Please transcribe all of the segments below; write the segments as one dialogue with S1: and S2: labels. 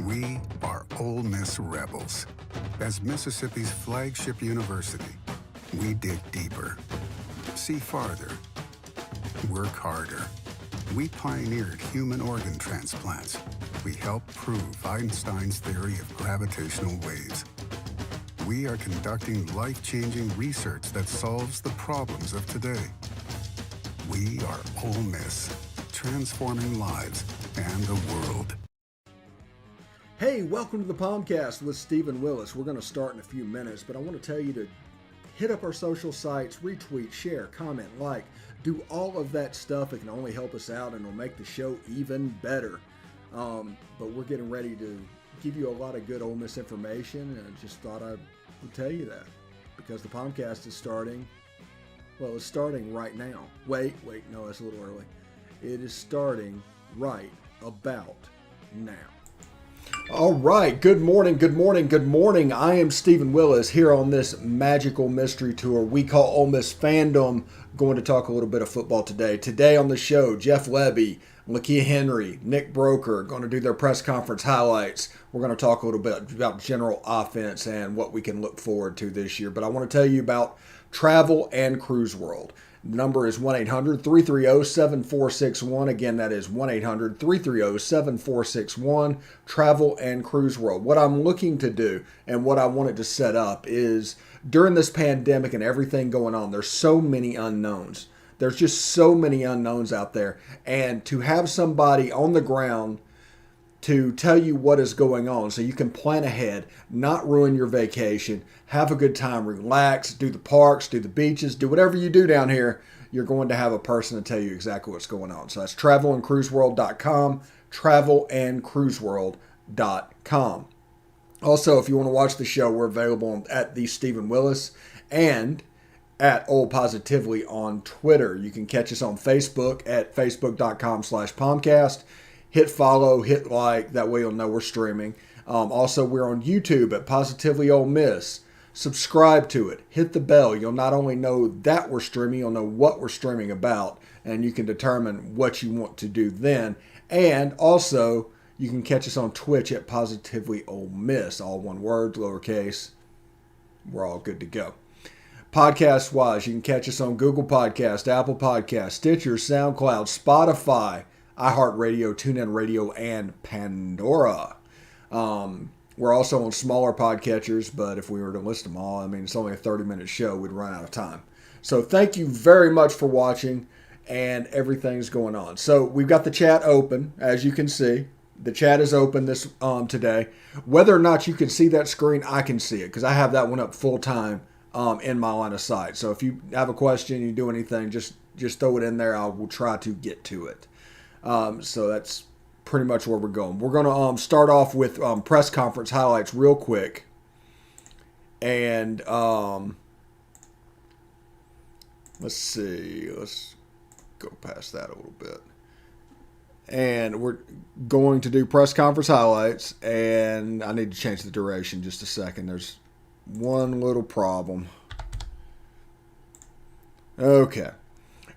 S1: We are Ole Miss Rebels. As Mississippi's flagship university, we dig deeper, see farther, work harder. We pioneered human organ transplants. We helped prove Einstein's theory of gravitational waves. We are conducting life-changing research that solves the problems of today. We are Ole Miss, transforming lives and the world.
S2: Hey, welcome to the POMcast with Stephen Willis. We're going to start in a few minutes, but I want to tell you to hit up our social sites, retweet, share, comment, like, do all of that stuff. It can only help us out and it'll make the show even better. But we're getting ready to give you a lot of good Ole Miss information, and I just thought I would tell you that because the POMcast is starting. Well, it's starting right now. Wait, no, that's a little early. It is starting right about now. All right, good morning. I am Stephen Willis here on this magical mystery tour we call Ole Miss Fandom. Going to talk a little bit of football today. Today on the show, Jeff Lebby, Lakia Henry, Nick Broeker going to do their press conference highlights. We're going to talk a little bit about general offense and what we can look forward to this year. But I want to tell you about Travel and Cruise World. The number is 1-800-330-7461. Again, that is 1-800-330-7461. Travel and Cruise World. What I'm looking to do and what I wanted to set up is during this pandemic and everything going on, there's so many unknowns. There's just so many unknowns out there. And to have somebody on the ground to tell you what is going on so you can plan ahead, not ruin your vacation, have a good time, relax, do the parks, do the beaches, do whatever you do down here, you're going to have a person to tell you exactly what's going on. So that's travelandcruiseworld.com, travelandcruiseworld.com. Also, if you want to watch the show, we're available at the Stephen Willis and at Old Positively on Twitter. You can catch us on Facebook at facebook.com/POMcast. Hit follow, hit like, that way you'll know we're streaming. Also, we're on YouTube at Positively Ole Miss. Subscribe to it. Hit the bell. You'll not only know that we're streaming, you'll know what we're streaming about, and you can determine what you want to do then. And also, you can catch us on Twitch at Positively Ole Miss. All one word, lowercase. We're all good to go. Podcast-wise, you can catch us on Google Podcast, Apple Podcast, Stitcher, SoundCloud, Spotify, iHeartRadio, TuneIn Radio, and Pandora. We're also on smaller podcatchers, but if we were to list them all, I mean, it's only a 30-minute show. We'd run out of time. So thank you very much for watching, and everything's going on. So we've got the chat open, as you can see. The chat is open this today. Whether or not you can see that screen, I can see it, because I have that one up full-time in my line of sight. So if you have a question, you do anything, just throw it in there. I will try to get to it. So that's pretty much where we're going. We're going to start off with press conference highlights real quick. And let's see. Let's go past that a little bit. And we're going to do press conference highlights. And I need to change the duration just a second. There's one little problem. Okay.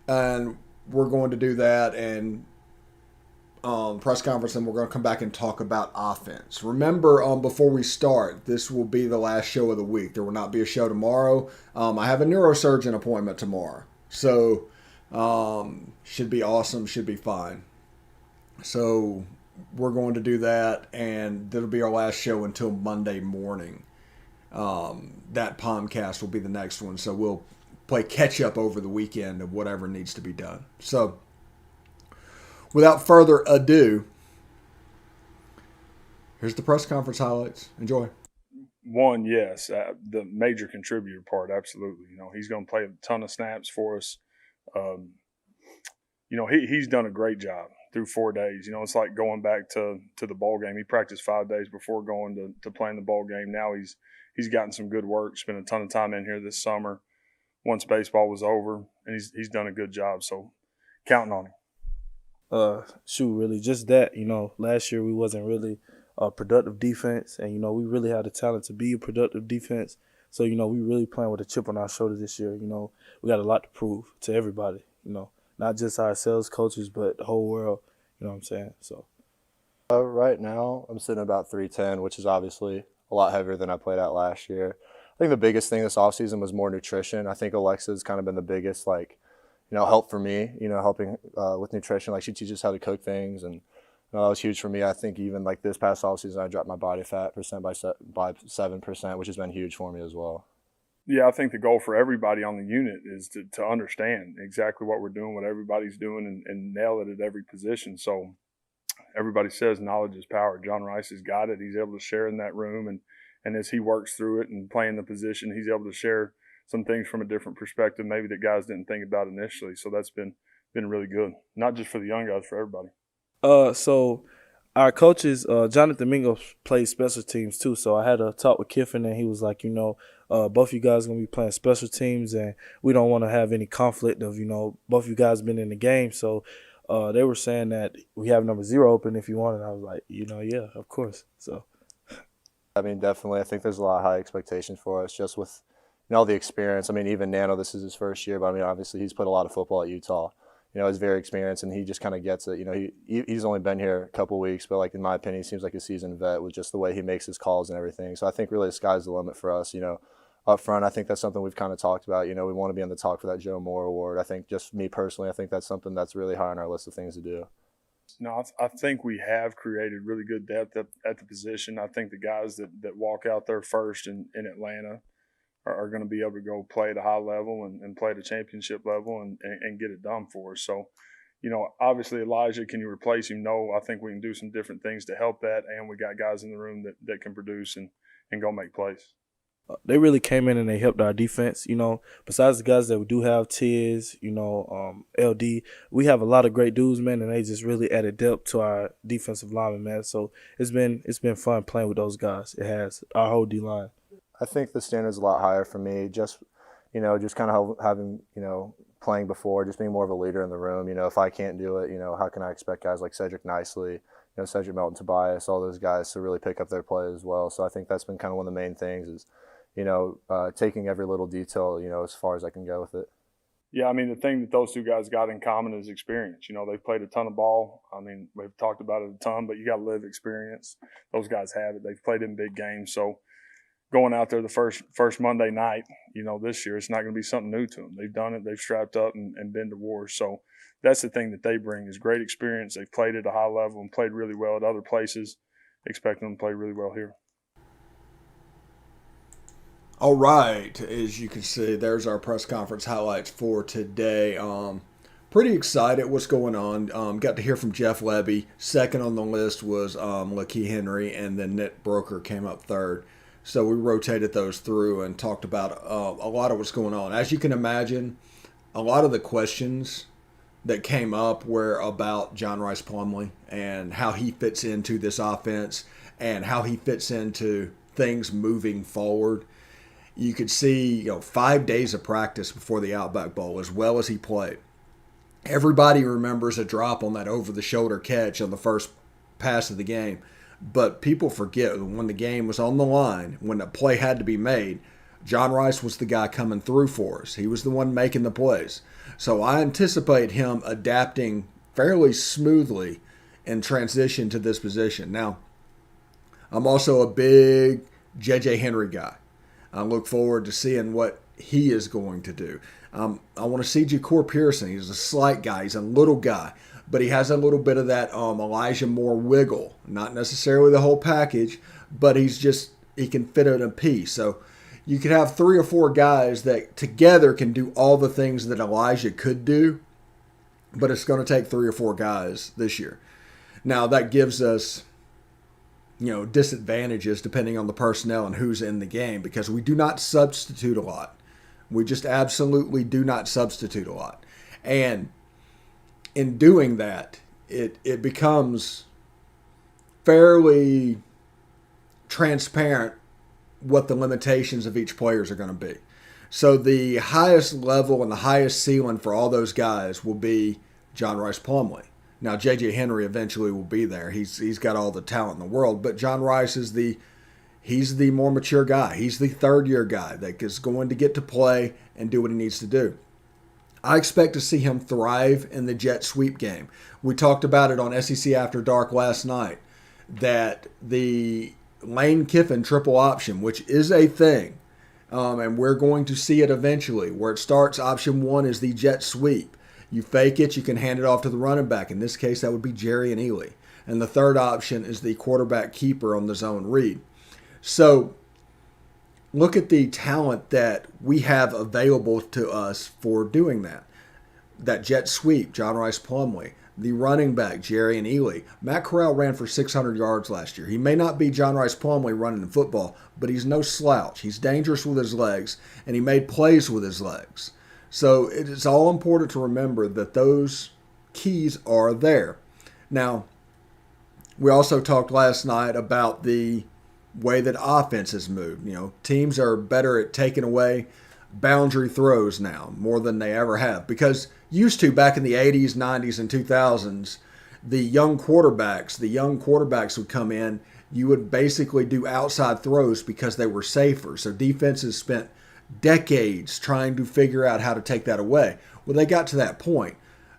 S2: And we're going to do that and press conference, and we're going to come back and talk about offense. Remember, before we start, this will be the last show of the week. There will not be a show tomorrow. I have a neurosurgeon appointment tomorrow. So, should be awesome, should be fine. So, we're going to do that, and that'll be our last show until Monday morning. That POMcast will be the next one, so we'll play catch-up over the weekend of whatever needs to be done. So, without further ado, here's the press conference highlights. Enjoy.
S3: One, yes, the major contributor part, absolutely. You know, he's going to play a ton of snaps for us. You know, he's done a great job through 4 days. You know, it's like going back to the ball game. He practiced 5 days before going to playing the ball game. Now he's gotten some good work. Spent a ton of time in here this summer once baseball was over, and he's done a good job. So counting on him.
S4: Really just that, you know, last year we wasn't really a productive defense, and, you know, we really had the talent to be a productive defense. So, you know, we really playing with a chip on our shoulder this year. You know, we got a lot to prove to everybody, you know, not just ourselves, coaches, but the whole world, you know what I'm saying? So
S5: Right now, I'm sitting about 310, which is obviously a lot heavier than I played at last year. I think the biggest thing this offseason was more nutrition. I think Alexa's kind of been the biggest, help for me, helping with nutrition. Like, she teaches how to cook things, and that was huge for me. I think even like this past offseason, I dropped my body fat percent by 7%, which has been huge for me as well.
S3: Yeah, I think the goal for everybody on the unit is to understand exactly what we're doing, what everybody's doing, and nail it at every position. So everybody says knowledge is power. John Rice has got it. He's able to share in that room, and as he works through it and playing the position, he's able to share some things from a different perspective, maybe that guys didn't think about initially. So that's been really good, not just for the young guys, for everybody.
S4: So our coaches, Jonathan Mingo plays special teams too. So I had a talk with Kiffin, and he was like, both you guys are going to be playing special teams, and we don't want to have any conflict of, both you guys been in the game. So they were saying that we have number 0 open if you want it. I was like, yeah, of course. So,
S5: I mean, definitely. I think there's a lot of high expectations for us just with all the experience. I mean, even Nano, this is his first year, but I mean, obviously he's played a lot of football at Utah. He's very experienced, and he just kind of gets it. He's only been here a couple weeks, but like in my opinion, he seems like a seasoned vet with just the way he makes his calls and everything. So I think really the sky's the limit for us. Up front, I think that's something we've kind of talked about. We want to be on the talk for that Joe Moore Award. I think just me personally, I think that's something that's really high on our list of things to do.
S3: No, I think we have created really good depth at the position. I think the guys that walk out there first in Atlanta are going to be able to go play at a high level and play at a championship level and get it done for us. So, obviously Elijah, can you replace him? No, I think we can do some different things to help that, and we got guys in the room that can produce and go make plays.
S4: They really came in and they helped our defense. Besides the guys that we do have, Tiz, LD, we have a lot of great dudes, man, and they just really added depth to our defensive linemen, man. So it's been fun playing with those guys. It has our whole D line.
S5: I think the standard's a lot higher for me. Just kind of having playing before, just being more of a leader in the room. If I can't do it, how can I expect guys like Cedric Nicely, Cedric Melton, Tobias, all those guys to really pick up their play as well. So I think that's been kind of one of the main things is taking every little detail, as far as I can go with it.
S3: Yeah, I mean, the thing that those two guys got in common is experience. They've played a ton of ball. I mean, we've talked about it a ton, but you got to live experience. Those guys have it. They've played in big games. So going out there the first Monday night, this year, it's not going to be something new to them. They've done it. They've strapped up and been to war. So that's the thing that they bring is great experience. They've played at a high level and played really well at other places. Expect them to play really well here.
S2: All right, as you can see, there's our press conference highlights for today. Pretty excited what's going on. Got to hear from Jeff Lebby. Second on the list was Lakia Henry, and then Nick Broeker came up third. So we rotated those through and talked about a lot of what's going on. As you can imagine, a lot of the questions that came up were about John Rice Plumlee and how he fits into this offense and how he fits into things moving forward. You could see, 5 days of practice before the Outback Bowl, as well as he played. Everybody remembers a drop on that over-the-shoulder catch on the first pass of the game. But people forget when the game was on the line, when a play had to be made, John Rice was the guy coming through for us. He was the one making the plays. So I anticipate him adapting fairly smoothly in transition to this position. Now, I'm also a big J.J. Henry guy. I look forward to seeing what he is going to do. I want to see Ja'Cour Pearson. He's a slight guy. He's a little guy. But he has a little bit of that Elijah Moore wiggle. Not necessarily the whole package, but he can fit it in a piece. So you could have 3 or 4 guys that together can do all the things that Elijah could do, but it's going to take 3 or 4 guys this year. Now, that gives us disadvantages depending on the personnel and who's in the game because we do not substitute a lot. We just absolutely do not substitute a lot. And in doing that, it becomes fairly transparent what the limitations of each players are going to be. So the highest level and the highest ceiling for all those guys will be John Rice Plumlee. Now, J.J. Henry eventually will be there. He's got all the talent in the world. But John Rice is he's the more mature guy. He's the third-year guy that is going to get to play and do what he needs to do. I expect to see him thrive in the jet sweep game. We talked about it on SEC After Dark last night. that the Lane Kiffin triple option, which is a thing, and we're going to see it eventually, where it starts, option one is the jet sweep. You fake it, you can hand it off to the running back. In this case, that would be Jerry and Ely. And the third option is the quarterback keeper on the zone read. So look at the talent that we have available to us for doing that. That jet sweep, John Rice Plumlee. The running back, Jerry and Ely. Matt Corral ran for 600 yards last year. He may not be John Rice Plumlee running in football, but he's no slouch. He's dangerous with his legs, and he made plays with his legs. So it is all important to remember that those keys are there. Now, we also talked last night about the way that offense has moved. You know, teams are better at taking away boundary throws now more than they ever have, because used to back in the 80s, 90s, and 2000s, the young quarterbacks would come in. You would basically do outside throws because they were safer. So defenses spent decades trying to figure out how to take that away. Well, they got to that point.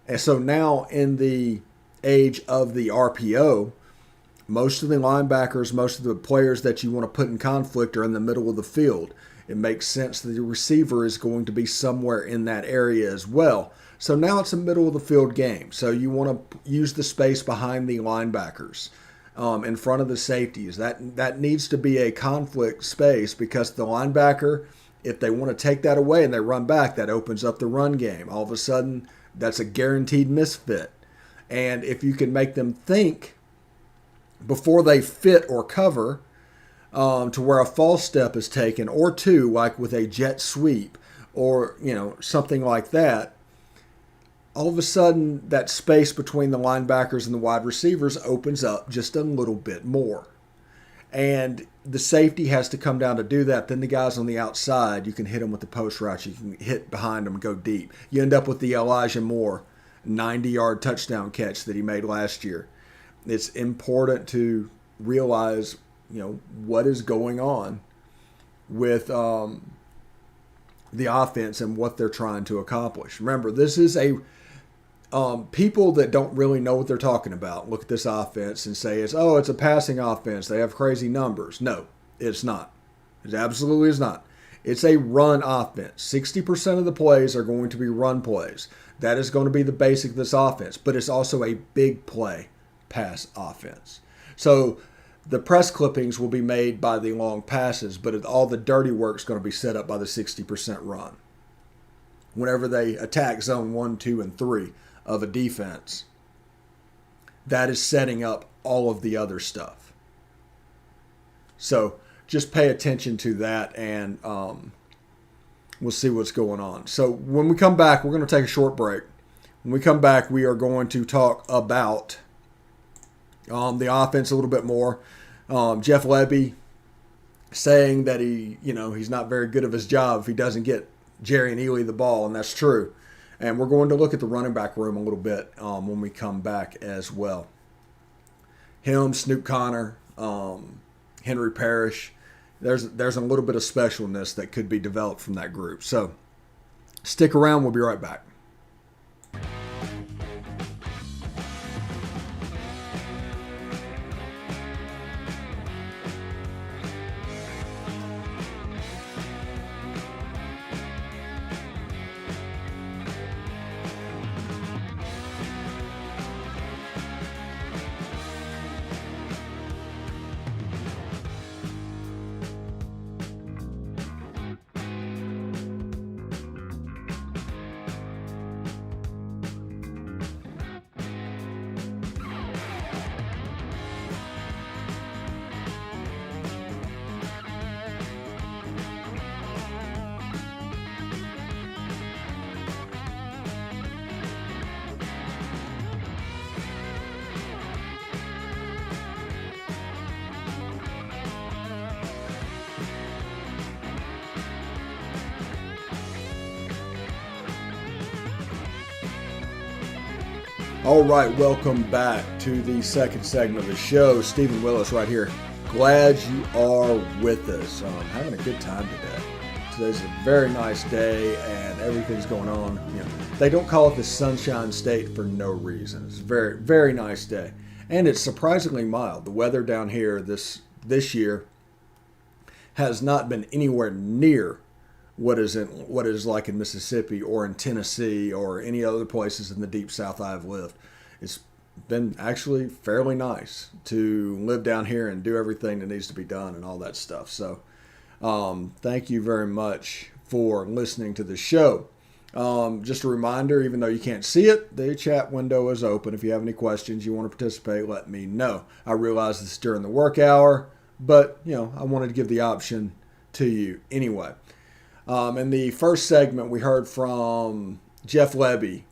S2: And so now in the age of the RPO, most of the linebackers, most of the players that you want to put in conflict are in the middle of the field. It makes sense that the receiver is going to be somewhere in that area as well. So now it's a middle of the field game. So you want to use the space behind the linebackers, in front of the safeties. That needs to be a conflict space, because the linebacker, if they want to take that away and they run back, that opens up the run game. All of a sudden, that's a guaranteed misfit. And if you can make them think before they fit or cover, to where a false step is taken, or two, like with a jet sweep, or something like that, all of a sudden that space between the linebackers and the wide receivers opens up just a little bit more. And the safety has to come down to do that. Then the guys on the outside, you can hit them with the post routes. You can hit behind them and go deep. You end up with the Elijah Moore 90-yard touchdown catch that he made last year. It's important to realize, what is going on with the offense and what they're trying to accomplish. Remember, this is people that don't really know what they're talking about look at this offense and say it's a passing offense. They have crazy numbers. No, it's not. It absolutely is not. It's a run offense. 60% of the plays are going to be run plays. That is going to be the basic of this offense. But it's also a big play pass offense. So the press clippings will be made by the long passes, but all the dirty work is going to be set up by the 60% run. Whenever they attack zone 1, 2, and 3 of a defense, that is setting up all of the other stuff. So just pay attention to that, and we'll see what's going on. So when we come back, we're going to take a short break. When we come back, we are going to talk about the offense a little bit more. Jeff Lebby saying that he's not very good at his job if he doesn't get Jerry and Ely the ball, and that's true. And we're going to look at the running back room a little bit when we come back as well. Him, Snoop Connor, Henry Parrish. There's a little bit of specialness that could be developed from that group. So stick around. We'll be right back. All right, welcome back to the second segment of the show. Stephen Willis right here. Glad you are with us. Having a good time today. Today's a very nice day and everything's going on. They don't call it the Sunshine State for no reason. It's a very, very nice day. And it's surprisingly mild. The weather down here this year has not been anywhere near what is like in Mississippi or in Tennessee or any other places in the deep South I've lived. It's been actually fairly nice to live down here and do everything that needs to be done and all that stuff. So thank you very much for listening to the show. Just a reminder, even though you can't see it, the chat window is open. If you have any questions, you want to participate, let me know. I realize this is during the work hour, but I wanted to give the option to you anyway. In the first segment, we heard from Jeff Lebby.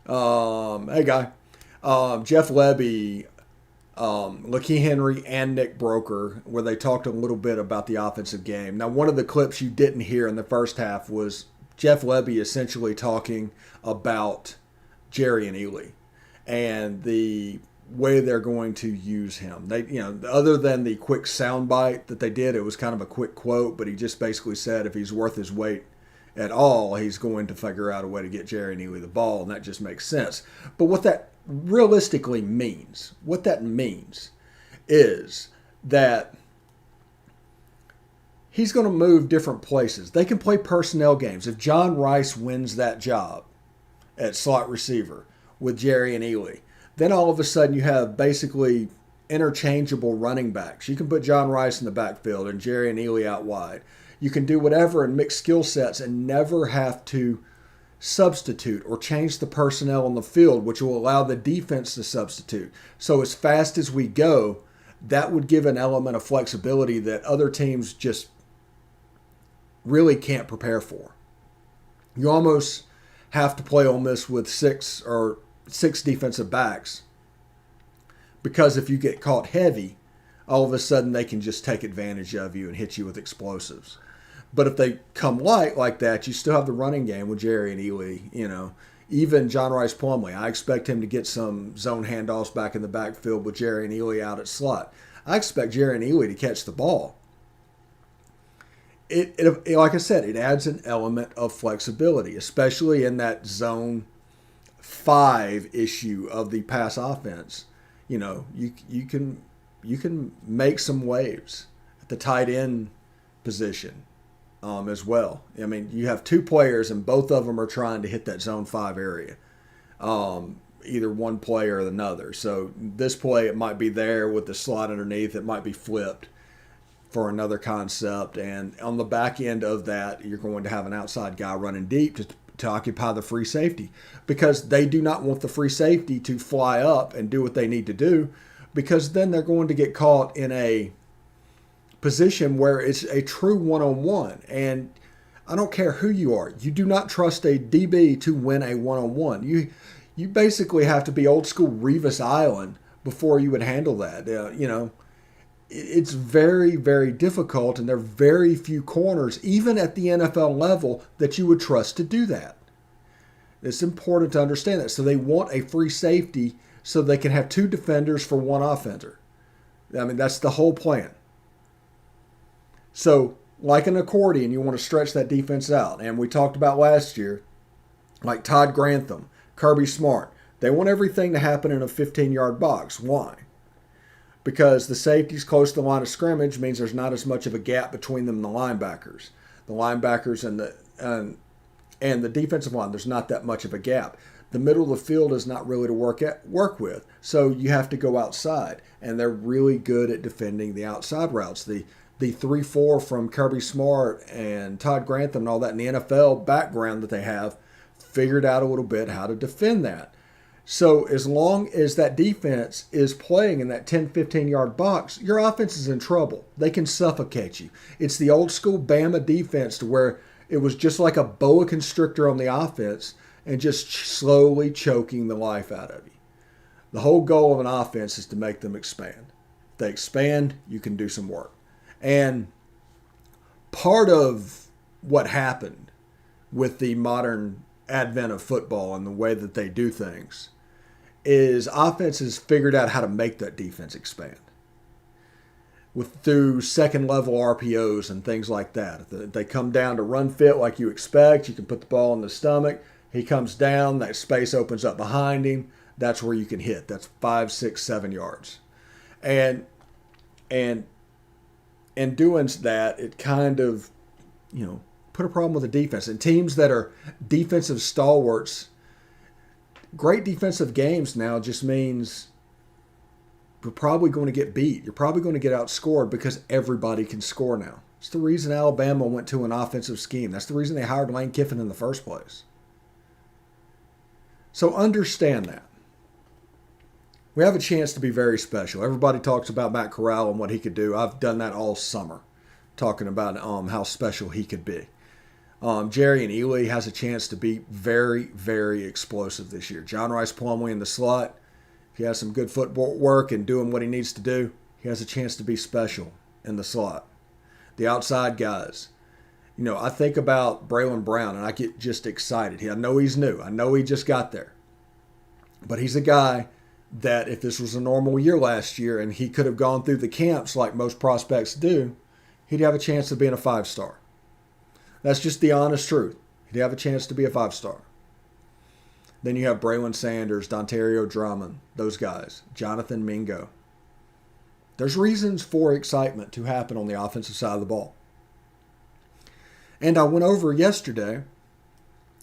S2: Hey, guy. Jeff Lebby, Lakia Henry, and Nick Broeker, where they talked a little bit about the offensive game. Now, one of the clips you didn't hear in the first half was Jeff Lebby essentially talking about Jerry and Ely and the way they're going to use him. They, other than the quick soundbite that they did, it was kind of a quick quote, but he just basically said if he's worth his weight at all, he's going to figure out a way to get Jerry and Ely the ball, and that just makes sense. But what that realistically means, is that he's going to move different places. They can play personnel games. If John Rice wins that job at slot receiver with Jerry and Ely, then all of a sudden you have basically interchangeable running backs. You can put John Rice in the backfield and Jerry and Ely out wide. You can do whatever and mix skill sets and never have to substitute or change the personnel on the field, which will allow the defense to substitute. So as fast as we go, that would give an element of flexibility that other teams just really can't prepare for. You almost have to play Ole Miss with six defensive backs, because if you get caught heavy, all of a sudden they can just take advantage of you and hit you with explosives. But if they come light like that, you still have the running game with Jerry and Ely. Even John Rice Plumlee, I expect him to get some zone handoffs back in the backfield with Jerry and Ely out at slot. I expect Jerry and Ely to catch the ball. It like I said, it adds an element of flexibility, especially in that zone 5 issue of the pass offense. You can make some waves at the tight end position as well. I mean, you have two players and both of them are trying to hit that zone 5 area. Either one play or another. So this play, it might be there with the slot underneath. It might be flipped for another concept. And on the back end of that, you're going to have an outside guy running deep to occupy the free safety, because they do not want the free safety to fly up and do what they need to do, because then they're going to get caught in a position where it's a true one-on-one. And I don't care who you are. You do not trust a DB to win a one-on-one. You basically have to be old school Revis Island before you would handle that. It's very, very difficult, and there are very few corners, even at the NFL level, that you would trust to do that. It's important to understand that. So they want a free safety so they can have two defenders for one offender. I mean, that's the whole plan. So, like an accordion, you want to stretch that defense out. And we talked about last year, like Todd Grantham, Kirby Smart. They want everything to happen in a 15-yard box. Why? Because the safety's close to the line of scrimmage means there's not as much of a gap between them and the linebackers. The linebackers and the defensive line, there's not that much of a gap. The middle of the field is not really to work with, so you have to go outside, and they're really good at defending the outside routes. The 3-4 from Kirby Smart and Todd Grantham and all that in the NFL background that they have figured out a little bit how to defend that. So as long as that defense is playing in that 10, 15-yard box, your offense is in trouble. They can suffocate you. It's the old school Bama defense to where it was just like a boa constrictor on the offense and just slowly choking the life out of you. The whole goal of an offense is to make them expand. If they expand, you can do some work. And part of what happened with the modern advent of football and the way that they do things is offenses figured out how to make that defense expand through second level RPOs and things like that. If they come down to run fit like you expect, you can put the ball in the stomach. He comes down, that space opens up behind him. that's where you can hit. That's 5, 6, 7 yards. And in doing that, it kind of, put a problem with the defense. And teams that are defensive stalwarts, great defensive games now just means you're probably going to get beat. You're probably going to get outscored because everybody can score now. It's the reason Alabama went to an offensive scheme. That's the reason they hired Lane Kiffin in the first place. So understand that. We have a chance to be very special. Everybody talks about Matt Corral and what he could do. I've done that all summer, talking about how special he could be. Jerry and Ely has a chance to be very, very explosive this year. John Rice Plumlee in the slot, if he has some good footwork and doing what he needs to do, he has a chance to be special in the slot. The outside guys. I think about Braylon Brown, and I get just excited. I know he's new. I know he just got there. But he's a guy that if this was a normal year last year and he could have gone through the camps like most prospects do, he'd have a chance of being a 5-star. That's just the honest truth. He'd have a chance to be a 5-star. Then you have Braylon Sanders, Dontario Drummond, those guys, Jonathan Mingo. There's reasons for excitement to happen on the offensive side of the ball. And I went over yesterday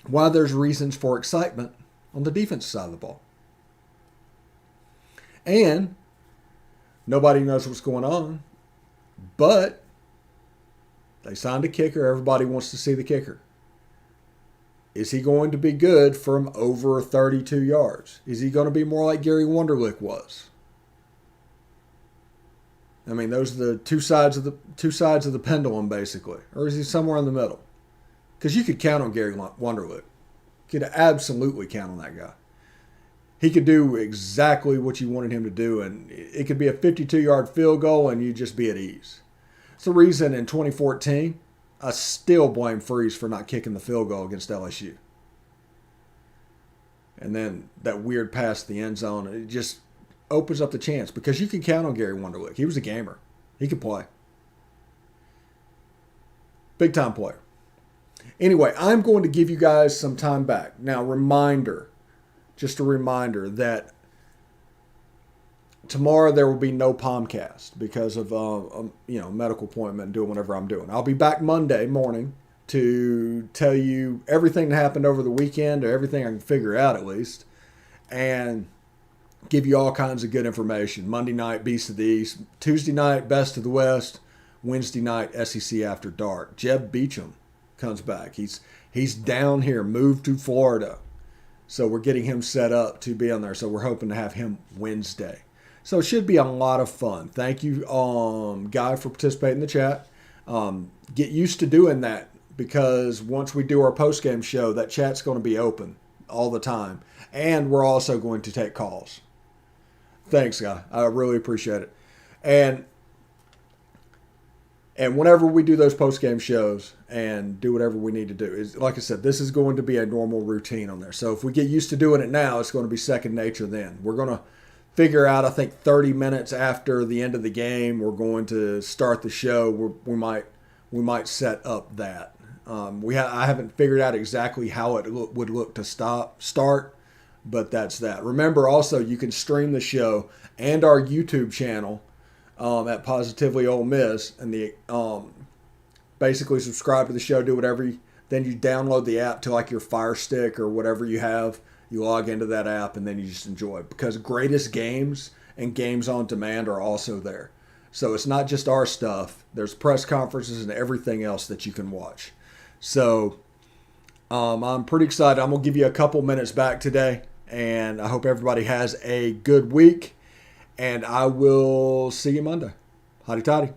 S2: why there's reasons for excitement on the defensive side of the ball. And nobody knows what's going on, but they signed a kicker. Everybody wants to see the kicker. Is he going to be good from over 32 yards? Is he going to be more like Gary Wunderlich was? I mean, those are the two sides of the pendulum, basically. Or is he somewhere in the middle? Because you could count on Gary Wunderlich. You could absolutely count on that guy. He could do exactly what you wanted him to do, and it could be a 52-yard field goal, and you'd just be at ease. It's the reason in 2014, I still blame Freeze for not kicking the field goal against LSU. And then that weird pass to the end zone, it just opens up the chance because you can count on Gary Wunderlich. He was a gamer. He could play. Big time player. Anyway, I'm going to give you guys some time back. Now, just a reminder that tomorrow there will be no POMcast because of medical appointment and doing whatever I'm doing. I'll be back Monday morning to tell you everything that happened over the weekend, or everything I can figure out at least, and give you all kinds of good information. Monday night, Beast of the East. Tuesday night, Best of the West. Wednesday night, SEC After Dark. Jeb Beecham comes back. He's down here, moved to Florida. So we're getting him set up to be on there. So we're hoping to have him Wednesday. So it should be a lot of fun. Thank you, Guy, for participating in the chat. Get used to doing that because once we do our post-game show, that chat's going to be open all the time. And we're also going to take calls. Thanks, Guy. I really appreciate it. And whenever we do those post-game shows and do whatever we need to do, is like I said, this is going to be a normal routine on there. So if we get used to doing it now, it's going to be second nature then. We're going to figure out, I think, 30 minutes after the end of the game, we're going to start the show. We might set up that. I haven't figured out exactly how it would look to start, but that's that. Remember, also, you can stream the show and our YouTube channel at Positively Ole Miss, and basically subscribe to the show, do whatever. Then you download the app to like your Fire Stick or whatever you have. You log into that app, and then you just enjoy it. Because Greatest Games and Games on Demand are also there. So it's not just our stuff. There's press conferences and everything else that you can watch. So I'm pretty excited. I'm going to give you a couple minutes back today, and I hope everybody has a good week. And I will see you Monday. Hotty toddy.